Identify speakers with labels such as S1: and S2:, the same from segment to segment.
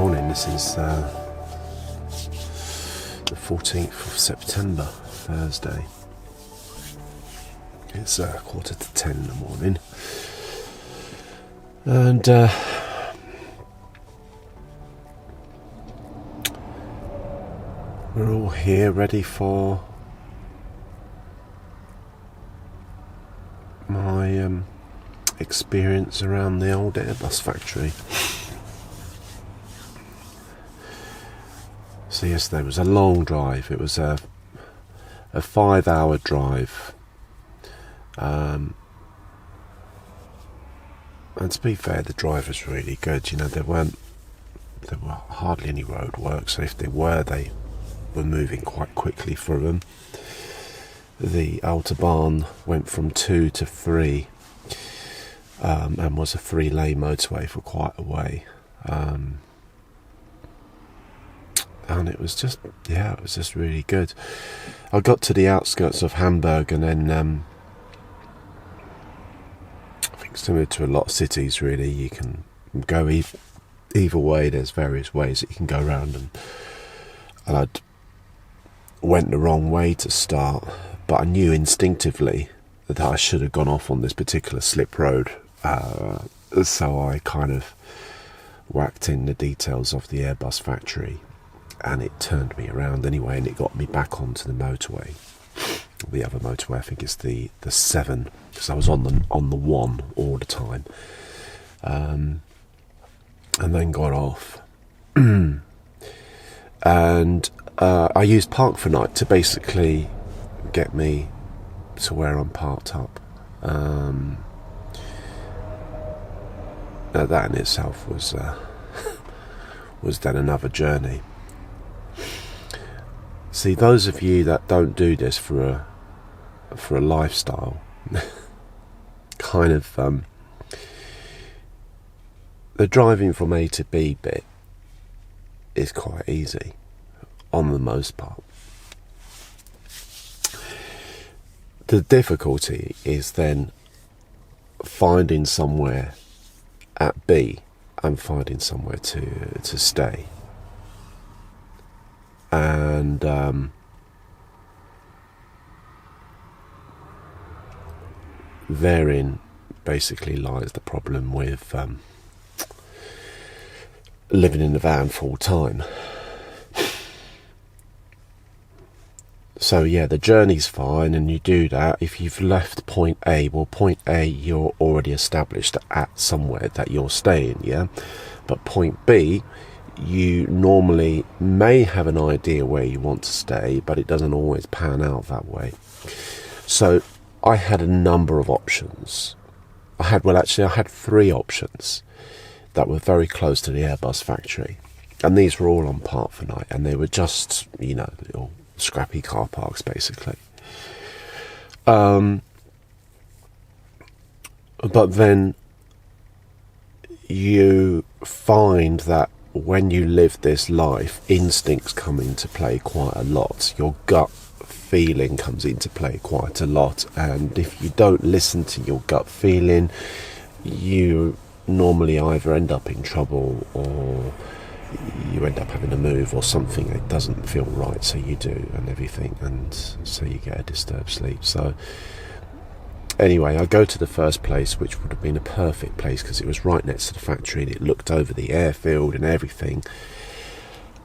S1: morning. This is the 14th of September, Thursday. It's 9:45 in the morning, and we're all here ready for my experience around the old Airbus factory. So yesterday was a long drive. It was a 5-hour drive, and to be fair, the drive was really good. You know, there were hardly any road work, so if they were moving quite quickly for them. The Autobahn went from 2 to 3, and was a 3-lane motorway for quite a way. And it was just really good. I got to the outskirts of Hamburg, and then I think similar to a lot of cities, really, you can go either way. There's various ways that you can go around, and I went the wrong way to start, but I knew instinctively that I should have gone off on this particular slip road, so I kind of whacked in the details of the Airbus factory, and it turned me around anyway, and it got me back onto the motorway. The other motorway, I think it's the 7, because I was on the 1 all the time, and then got off. And I used Park4Night to basically get me to where I'm parked up. Now that in itself was then another journey. See, those of you that don't do this for a lifestyle, kind of the driving from A to B bit is quite easy on the most part. The difficulty is then finding somewhere at B and finding somewhere to stay. And therein basically lies the problem with living in the van full time. So yeah, the journey's fine, and you do that. If you've left point A, well, point A you're already established at somewhere that you're staying, yeah? But point B, you normally may have an idea where you want to stay, but it doesn't always pan out that way. So I had a number of options. I had 3 options that were very close to the Airbus factory, and these were all on Park4Night, and they were just, you know, little scrappy car parks basically. But then you find that when you live this life, instincts come into play quite a lot. Your gut feeling comes into play quite a lot, and if you don't listen to your gut feeling, you normally either end up in trouble, or you end up having to move, or something that doesn't feel right, so you do, and everything, and so you get a disturbed sleep. So anyway, I go to the first place, which would have been a perfect place because it was right next to the factory and it looked over the airfield and everything.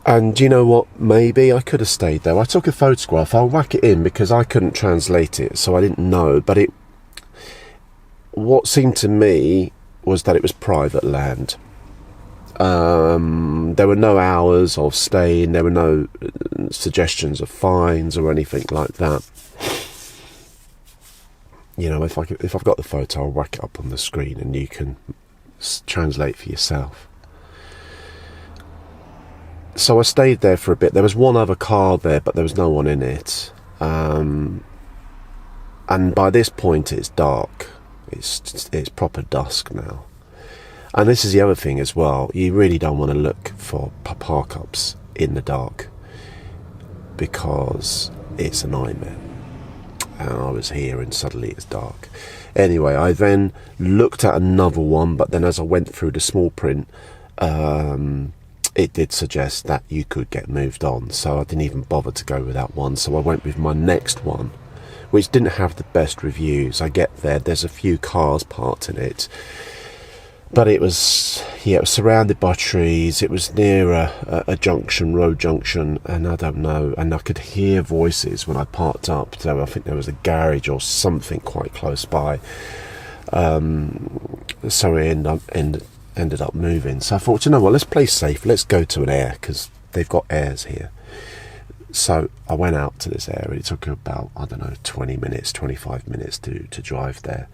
S1: And you know what, maybe I could have stayed there. I took a photograph, I'll whack it in because I couldn't translate it, so I didn't know, but what seemed to me was that it was private land. There were no hours of staying, there were no suggestions of fines or anything like that. You know, if I've got the photo, I'll whack it up on the screen and you can translate for yourself. So I stayed there for a bit. There was one other car there, but there was no one in it. And by this point it's dark. It's proper dusk now. And this is the other thing as well. You really don't want to look for PARKUPS in the dark, because it's a nightmare. And I was here and suddenly it's dark. Anyway, I then looked at another one, but then as I went through the small print, it did suggest that you could get moved on, so I didn't even bother to go with that one. So I went with my next one, which didn't have the best reviews. I get there, there's a few cars parked in it, but it was, yeah, it was surrounded by trees. It was near a junction, road junction, and I don't know, and I could hear voices when I parked up, so I think there was a garage or something quite close by. So I ended up moving. So I thought, you know what, let's play safe, let's go to an air, because they've got airs here. So I went out to this area. It took about, I don't know, 20 minutes, 25 minutes to drive there.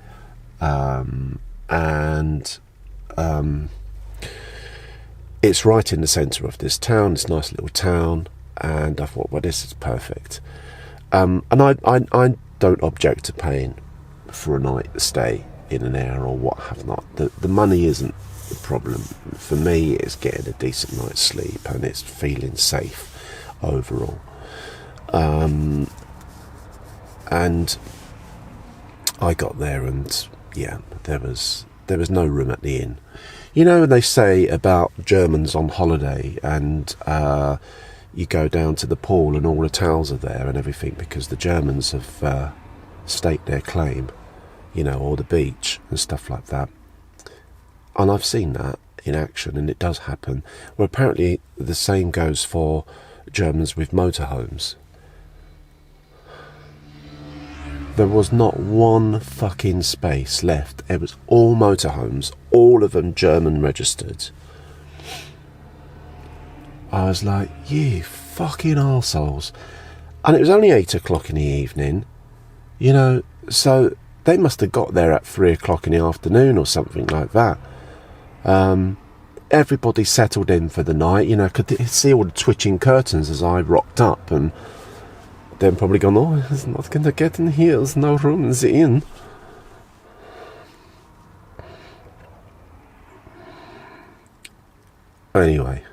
S1: It's right in the centre of this town. It's a nice little town, and I thought, well, this is perfect. And I don't object to paying for a night stay in an air or what have not. The money isn't the problem. For me, it's getting a decent night's sleep, and it's feeling safe overall. And I got there, and yeah, there was no room at the inn. You know, when they say about Germans on holiday, and you go down to the pool and all the towels are there and everything because the Germans have staked their claim, you know, or the beach and stuff like that. And I've seen that in action, and it does happen. Well, apparently the same goes for Germans with motorhomes. There was not one fucking space left. It was all motorhomes, all of them German registered. I was like, you fucking arseholes. And it was only 8 o'clock in the evening, you know, so they must have got there at 3 o'clock in the afternoon or something like that. Everybody settled in for the night, you know, could see all the twitching curtains as I rocked up, and then probably gone, oh, it's not going to get in here, there's no room in the inn. Anyway,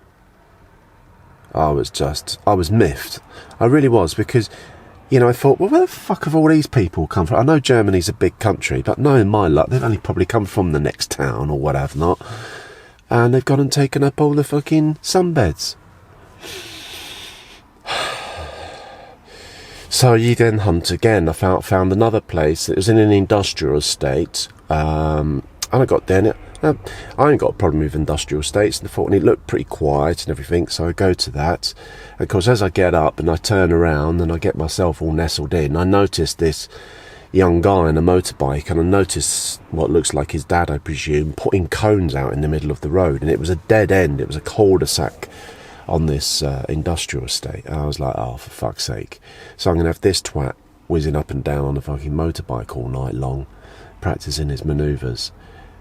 S1: I was miffed. I really was, because, you know, I thought, well, where the fuck have all these people come from? I know Germany's a big country, but knowing my luck, they've only probably come from the next town or what have not. And they've gone and taken up all the fucking sunbeds. So you then hunt again. I found another place. It was in an industrial estate. And I got there. I ain't got a problem with industrial estates. And I thought, and it looked pretty quiet and everything. So I go to that. And of course, as I get up and I turn around and I get myself all nestled in, I noticed this young guy on a motorbike, and I noticed what looks like his dad, I presume, putting cones out in the middle of the road. And it was a dead end. It was a cul-de-sac on this industrial estate. And I was like, oh, for fuck's sake. So I'm going to have this twat whizzing up and down on a fucking motorbike all night long, practicing his manoeuvres.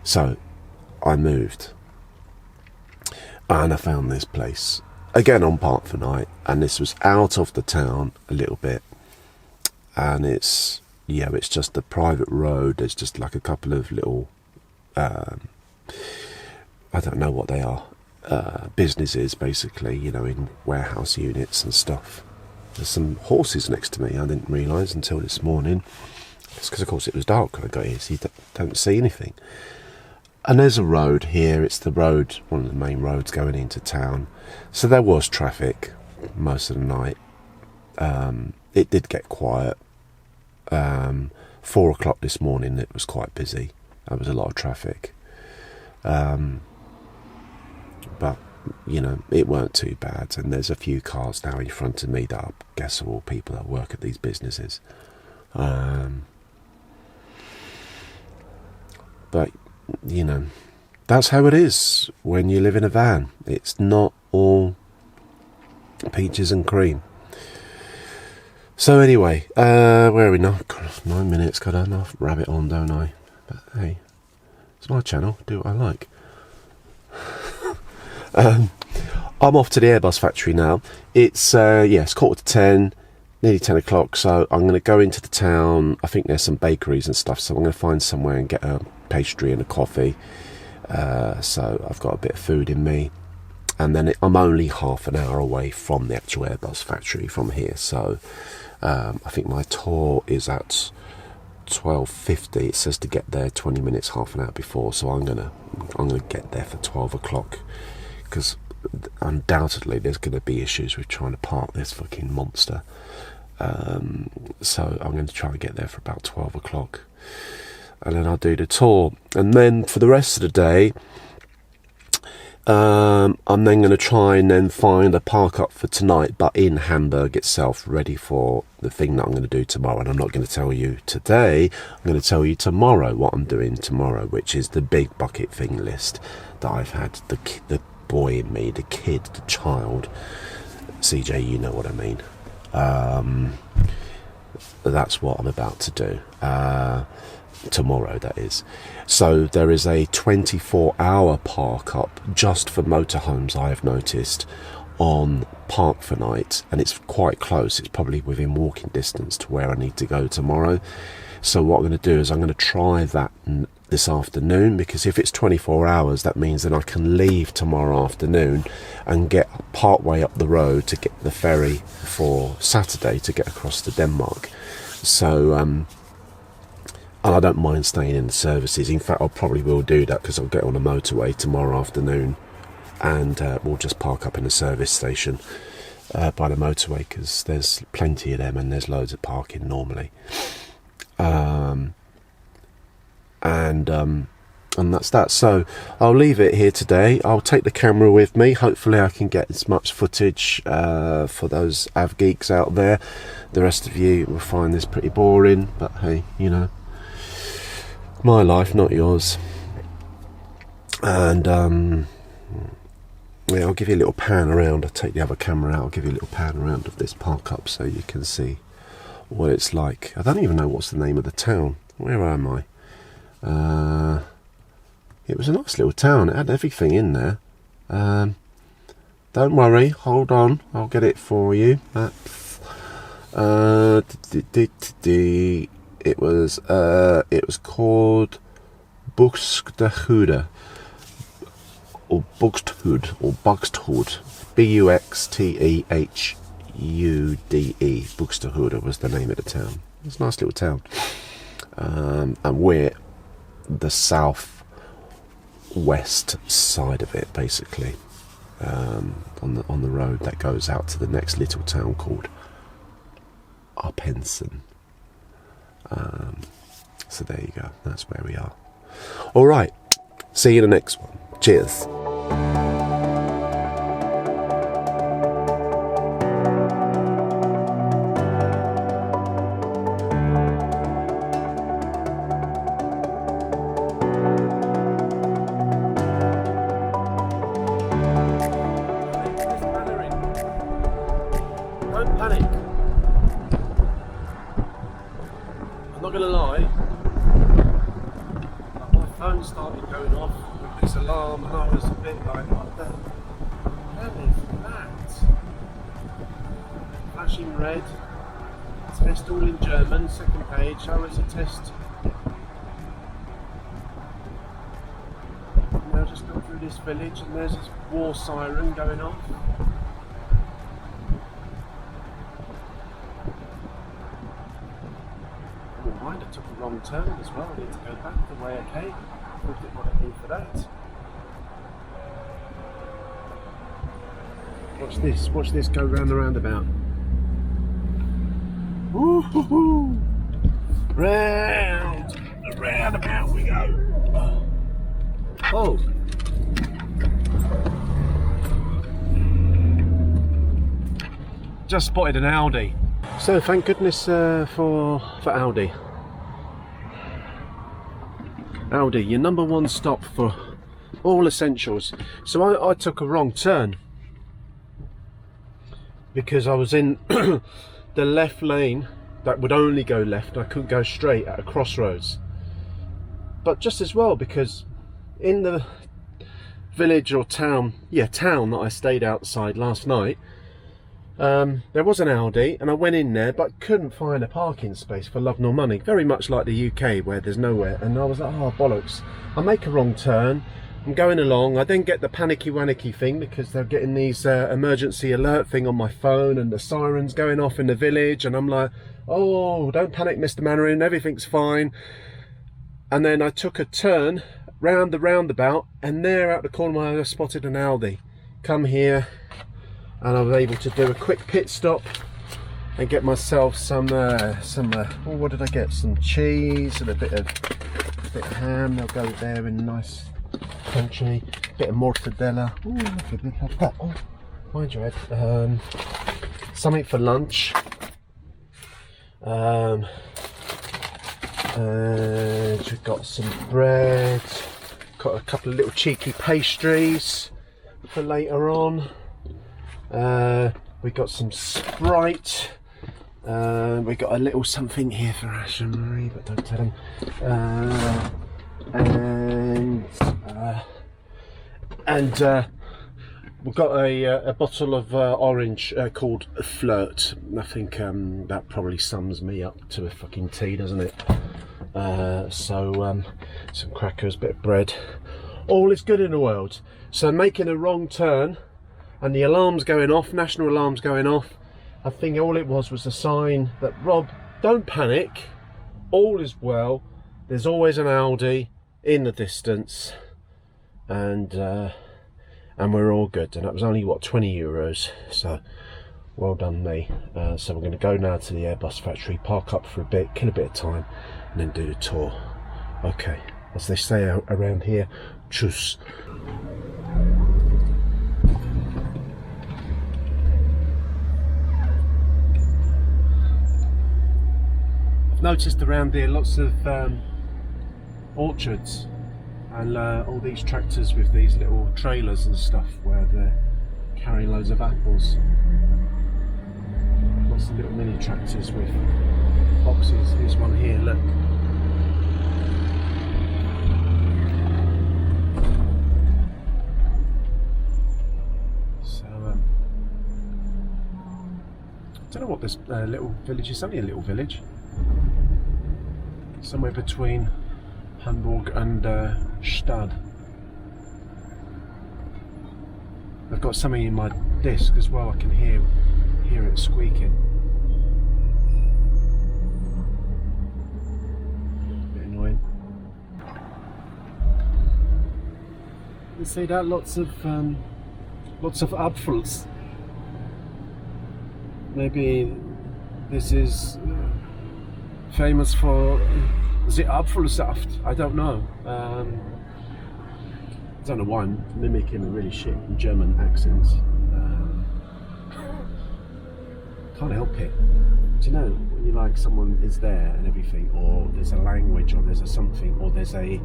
S1: So I moved, and I found this place again on Park for Night, and this was out of the town a little bit, and it's just a private road. There's just like a couple of little I don't know what they are, businesses basically, you know, in warehouse units and stuff. There's some horses next to me. I didn't realise until this morning. It's because of course it was dark when I got here, so you don't see anything. And there's a road here. It's the road, one of the main roads going into town. So there was traffic most of the night. It did get quiet. 4 o'clock this morning, it was quite busy. There was a lot of traffic. But, you know, it weren't too bad. And there's a few cars now in front of me that I guess are all people that work at these businesses. But, you know, that's how it is when you live in a van. It's not all peaches and cream. So anyway, where are we now? God, 9 minutes, got enough rabbit on, don't I? But hey, it's my channel, do what I like. I'm off to the Airbus factory now. It's it's 9:45, nearly 10 o'clock, so I'm going to go into the town. I think there's some bakeries and stuff, so I'm going to find somewhere and get a pastry and a coffee. So I've got a bit of food in me. And then I'm only half an hour away from the actual Airbus factory from here, so I think my tour is at 12:50. It says to get there 20 minutes, half an hour before, so I'm gonna get there for 12 o'clock, because undoubtedly there's going to be issues with trying to park this fucking monster. So I'm going to try and get there for about 12 o'clock, and then I'll do the tour. And then for the rest of the day, I'm then going to try and then find a park up for tonight, but in Hamburg itself, ready for the thing that I'm going to do tomorrow. And I'm not going to tell you today, I'm going to tell you tomorrow what I'm doing tomorrow, which is the big bucket thing list that I've had. The boy in me, the kid, the child, CJ, you know what I mean. That's what I'm about to do tomorrow, that is. So there is a 24-hour park up just for motorhomes, I have noticed, on Park for Night, and it's quite close. It's probably within walking distance to where I need to go tomorrow. So what I'm going to do is I'm going to try that this afternoon, because if it's 24 hours, that means that I can leave tomorrow afternoon and get part way up the road to get the ferry for Saturday to get across to Denmark. So and I don't mind staying in the services. In fact, I probably will do that, because I'll get on a motorway tomorrow afternoon, and we'll just park up in a service station by the motorway, because there's plenty of them and there's loads of parking normally. And that's that. So I'll leave it here today. I'll take the camera with me. Hopefully I can get as much footage for those av geeks out there. The rest of you will find this pretty boring, but hey, you know, my life, not yours. And yeah, I'll give you a little pan around. I'll take the other camera out. I'll give you a little pan around of this park up so you can see what it's like. I don't even know what's the name of the town. Where am I? It was a nice little town. It had everything in there. Don't worry, hold on, I'll get it for you. It was called Buxtehude, or Buxtehude, or Buxtehude, Buxtehude. Buxtehude was the name of the town. It's a nice little town. And we're the south-west side of it, basically, on the road that goes out to the next little town called Hensych. So there you go, that's where we are. All right, see you in the next one. Cheers. Don't panic. I'm not gonna lie, my phone started going off with this alarm, and I was a bit like, what the hell is that? Flashing red, test all in German, second page, how is a test? Now just go through this village and there's this war siren going off. I took a wrong turn as well. I need to go back the way I came. Look at what I do for that. Watch this go round the roundabout. Woo-hoo-hoo! Round the roundabout we go. Oh. Just spotted an Audi. So thank goodness for Audi. Audi, your number one stop for all essentials. So I took a wrong turn because I was in the left lane that would only go left. I couldn't go straight at a crossroads. But just as well, because in the village or town, town that I stayed outside last night, there was an Audi, and I went in there but couldn't find a parking space for love nor money, very much like the UK where there's nowhere. And I was like, oh bollocks, I make a wrong turn, I'm going along, I then get the panicky wanicky thing because they're getting these emergency alert thing on my phone and the sirens going off in the village, and I'm like, oh, don't panic Mr. Mannering, everything's fine. And then I took a turn round the roundabout, and there out the corner I spotted an Audi come here and I was able to do a quick pit stop and get myself some oh, what did I get? Some cheese and a bit of ham. They'll go there in nice crunchy. Bit of mortadella. Ooh, look at that. Oh, mind your head. Something for lunch. And we've got some bread. Got a couple of little cheeky pastries for later on. We got some Sprite. We got a little something here for Ash and Marie, but don't tell them. And we've got a bottle of orange called Flirt. I think that probably sums me up to a fucking tea, doesn't it? Some crackers, bit of bread. All is good in the world. So making a wrong turn and the alarm's going off, national alarm's going off. I think all it was a sign that, Rob, don't panic, all is well, there's always an Audi in the distance, and we're all good. And that was only, what, 20 euros, so well done me. So we're going to go now to the Airbus factory, park up for a bit, kill a bit of time, and then do the tour. Okay, as they say around here, tschüss. Noticed around here lots of orchards and all these tractors with these little trailers and stuff where they're carrying loads of apples. Lots of little mini tractors with boxes. Here's one here, look. So I don't know what this little village is. Only a little village. Somewhere between Hamburg and Stad. I've got something in my disc as well. I can hear it squeaking. A bit annoying. You see that? Lots of apples. Maybe this is famous for the Apfelsaft. I don't know. I don't know why I'm mimicking a really shit German accent. Can't help it. Do you know when you like someone is there and everything, or there's a language, or there's a something, or there's a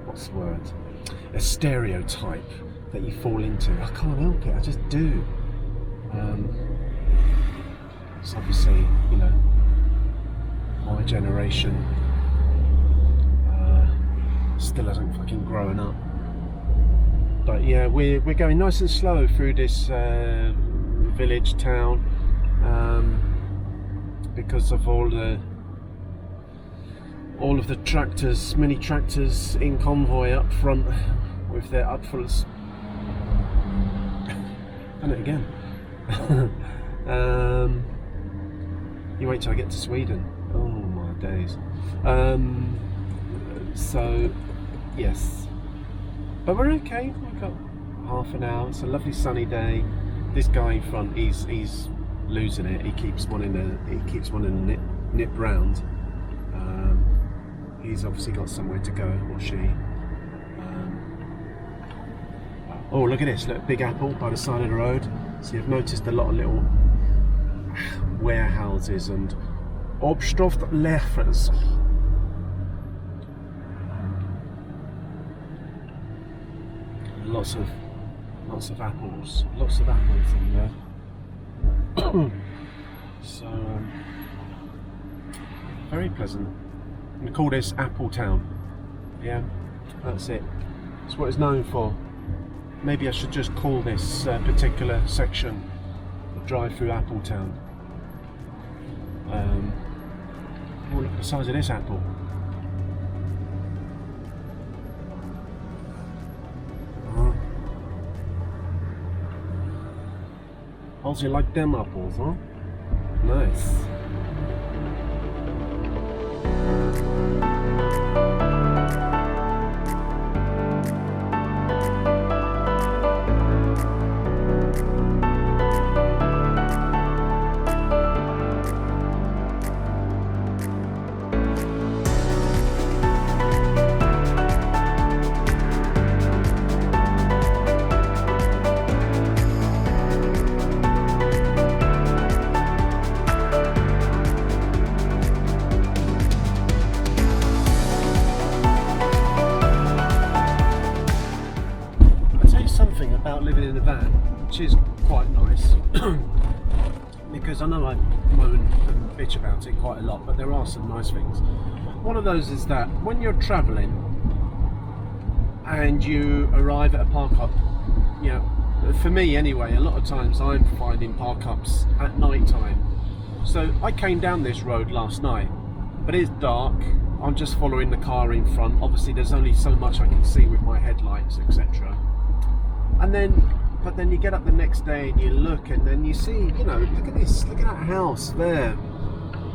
S1: what's the word? A stereotype that you fall into. I can't help it. I just do. It's obviously, you know, my generation still hasn't fucking grown up. But yeah, we're going nice and slow through this village town because of all of the tractors, mini tractors in convoy up front with their Apfels. Done it again. You wait till I get to Sweden. Oh my days. So yes, but we're okay. We've got half an hour. It's a lovely sunny day. This guy in front, he's losing it. He keeps wanting to nip round. He's obviously got somewhere to go, or she. Oh, look at this! Look, big apple by the side of the road. So you've noticed a lot of little warehouses and Obststoffläden. Lots of apples in there. So very pleasant. We call this Apple Town. Yeah, that's it. That's what it's known for. Maybe I should just call this particular section the drive through Apple Town. Oh, look at the size of this apple. Also, you like them apples, huh? Nice. which is quite nice. Because I know I moan and bitch about it quite a lot, but there are some nice things. One of those is that when you're travelling and you arrive at a park-up, you know, for me anyway, a lot of times I'm finding park-ups at night time. So I came down this road last night, but it's dark. I'm just following the car in front. Obviously there's only so much I can see with my headlights, etc. But then you get up the next day and you look, and then you see, you know, look at this, look at that house there.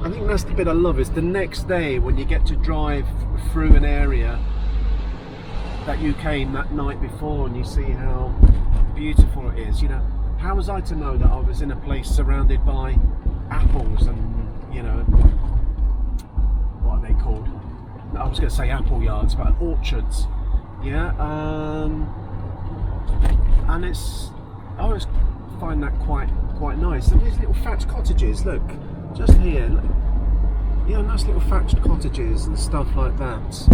S1: I think that's the bit I love, is the next day when you get to drive through an area that you came that night before, and you see how beautiful it is. You know, how was I to know that I was in a place surrounded by apples and, you know, what are they called? I was going to say apple yards, but orchards. Yeah, and I always find that quite nice. And these little thatched cottages, look, just here, look, yeah, nice little thatched cottages and stuff like that,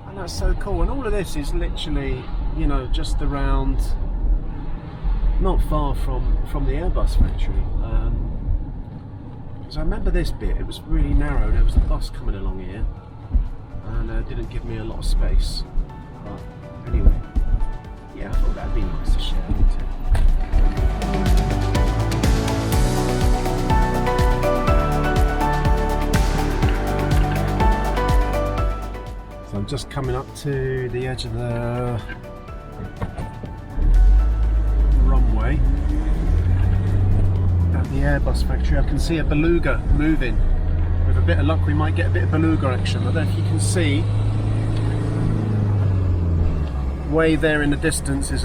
S1: and that's so cool. And all of this is literally, you know, just around, not far from the Airbus factory. Because I remember this bit, it was really narrow. There was a bus coming along here, and didn't give me a lot of space. But anyway, yeah, I thought that'd be nice to share, wouldn't it? So I'm just coming up to the edge of the runway at the Airbus factory. I can see a beluga moving. With a bit of luck we might get a bit of beluga action. I don't know if you can see. Way there in the distance is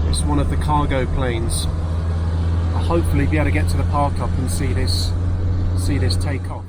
S1: it's one of the cargo planes. I'll hopefully be able to get to the park up and see this take off.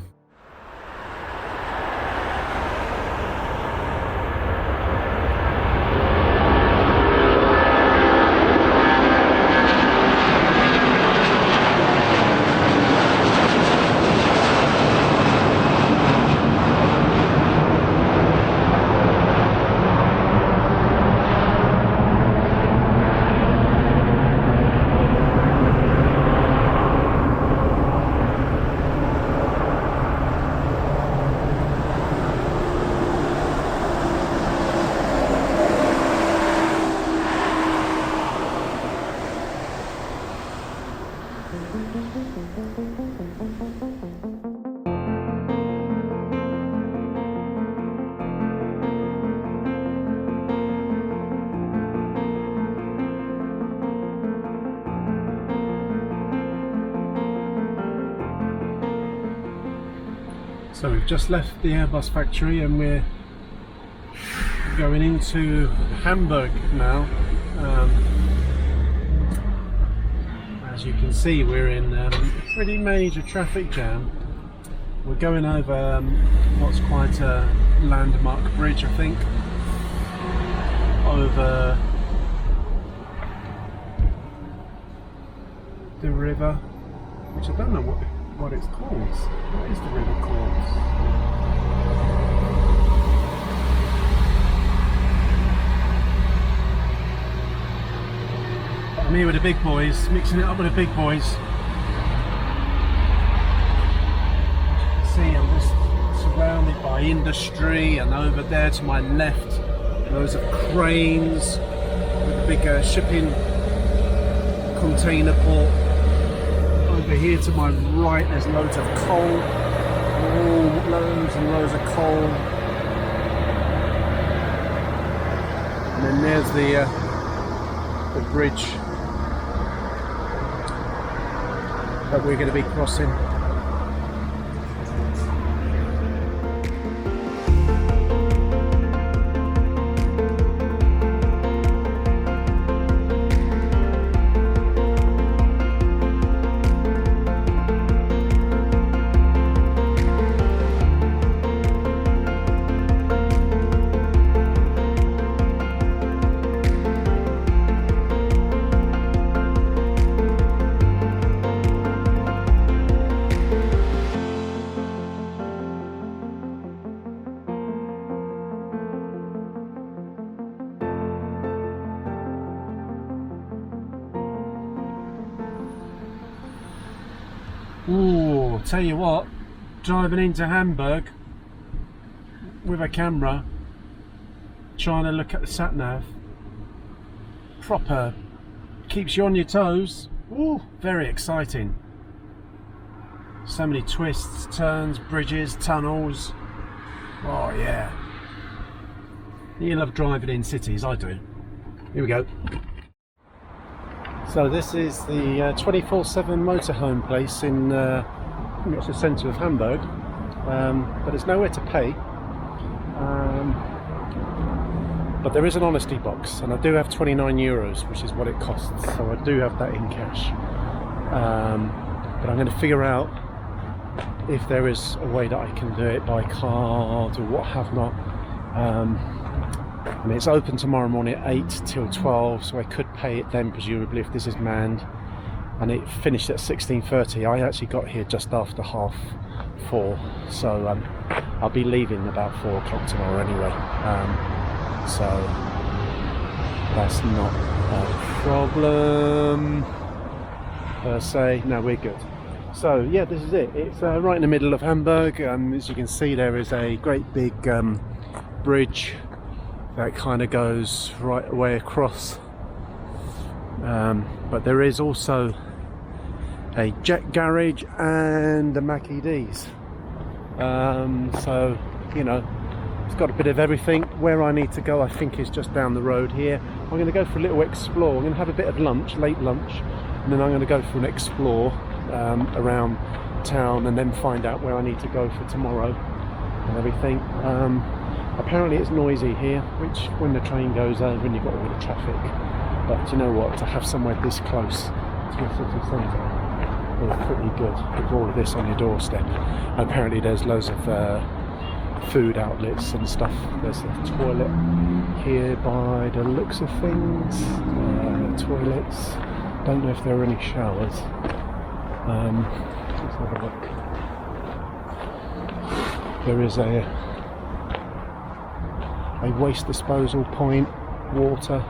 S1: So we've just left the Airbus factory and we're going into Hamburg now. As you can see, we're in a pretty major traffic jam. We're going over what's quite a landmark bridge, I think, over the river, which I don't know what it's called. What is the river called? I'm here with the big boys, mixing it up with the big boys. See, I'm just surrounded by industry, and over there to my left, loads of cranes with a big shipping container port. Over here to my right, there's loads of coal. Oh, loads and loads of coal. And then there's the bridge that we're going to be crossing.
S2: Ooh, tell you what, driving into Hamburg with a camera, trying to look at the sat-nav, proper, keeps you on your toes. Ooh, very exciting. So many twists, turns, bridges, tunnels. Oh yeah. You love driving in cities, I do. Here we go. So this is the 24/7 motorhome place in I think it's the centre of Hamburg, but there's nowhere to pay. But there is an honesty box, and I do have 29 euros, which is what it costs, so I do have that in cash. But I'm going to figure out if there is a way that I can do it by card or what have not. And it's open tomorrow morning at 8 till 12, so I could pay it then presumably if this is manned. And it finished at 16:30. I actually got here just after 4:30, so I'll be leaving about 4 o'clock tomorrow anyway. So that's not a problem per se. No, we're good. So yeah, this is it. It's right in the middle of Hamburg. As you can see, there is a great big bridge that kind of goes right away across. But there is also a jet garage and a Mackie D's. So, you know, it's got a bit of everything. Where I need to go, I think, is just down the road here. I'm going to go for a little explore. I'm going to have a bit of lunch, late lunch, and then I'm going to go for an explore around town, and then find out where I need to go for tomorrow and everything. Apparently it's noisy here, which when the train goes over and you've got all the traffic. But you know what, to have somewhere this close to the city centre is pretty good with all of this on your doorstep. And apparently there's loads of food outlets and stuff. There's a toilet here by the looks of things. Toilets. Don't know if there are any showers. Let's have a look. There is a waste disposal point, water,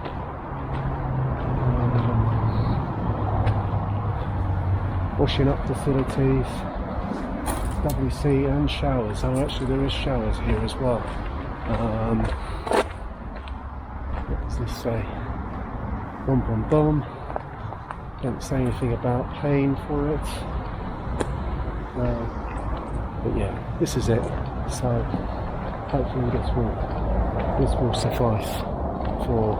S2: washing up facilities, WC and showers. Oh, actually there is showers here as well. What does this say? Bum bum bum. Don't say anything about paying for it. But yeah, this is it. So hopefully this will suffice for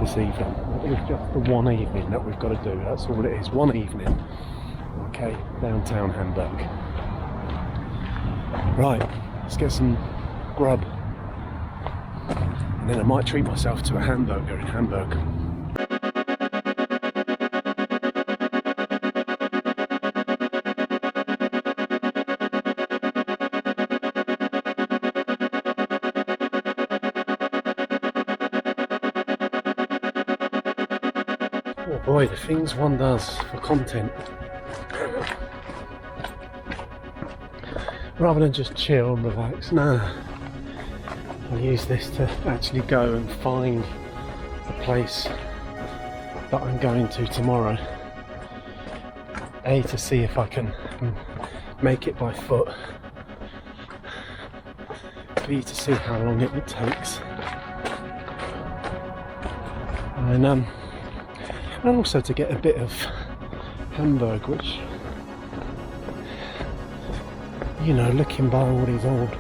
S2: this evening. It's just the one evening that we've got to do. That's all it is. One evening. Okay, downtown Hamburg. Right, let's get some grub. And then I might treat myself to a hamburger in Hamburg. Oh boy, the things one does for content. Rather than just chill and relax, no. I use this to actually go and find the place that I'm going to tomorrow. A, to see if I can make it by foot. B, to see how long it takes. And also to get a bit of Hamburg, which, you know, looking by all these old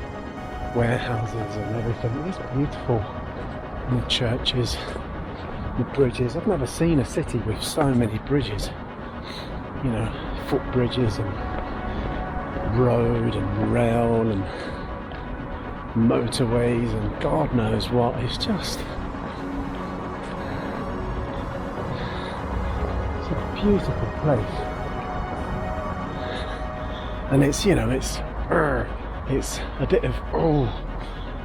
S2: warehouses and everything, it's beautiful. And the churches, the bridges. I've never seen a city with so many bridges. You know, footbridges and road and rail and motorways and God knows what. It's just, it's a beautiful place. And it's, you know, it's a bit of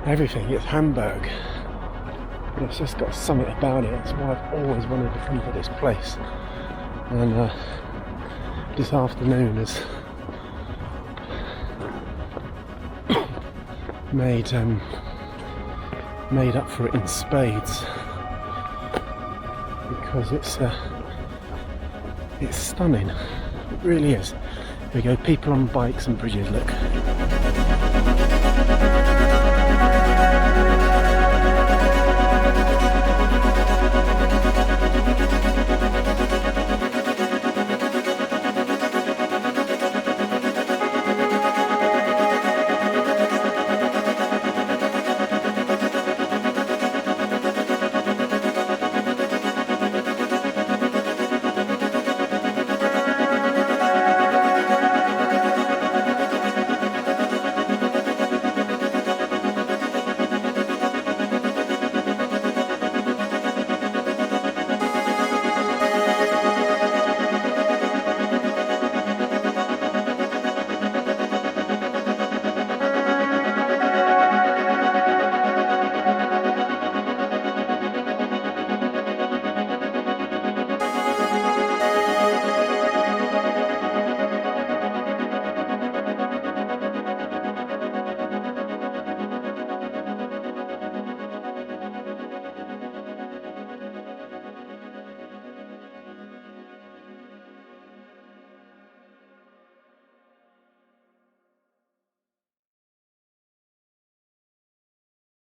S2: everything. It's Hamburg, but it's just got something about it. That's why I've always wanted to come to this place. And this afternoon has made up for it in spades, because it's stunning. It really is. There we go, people on bikes and bridges, look.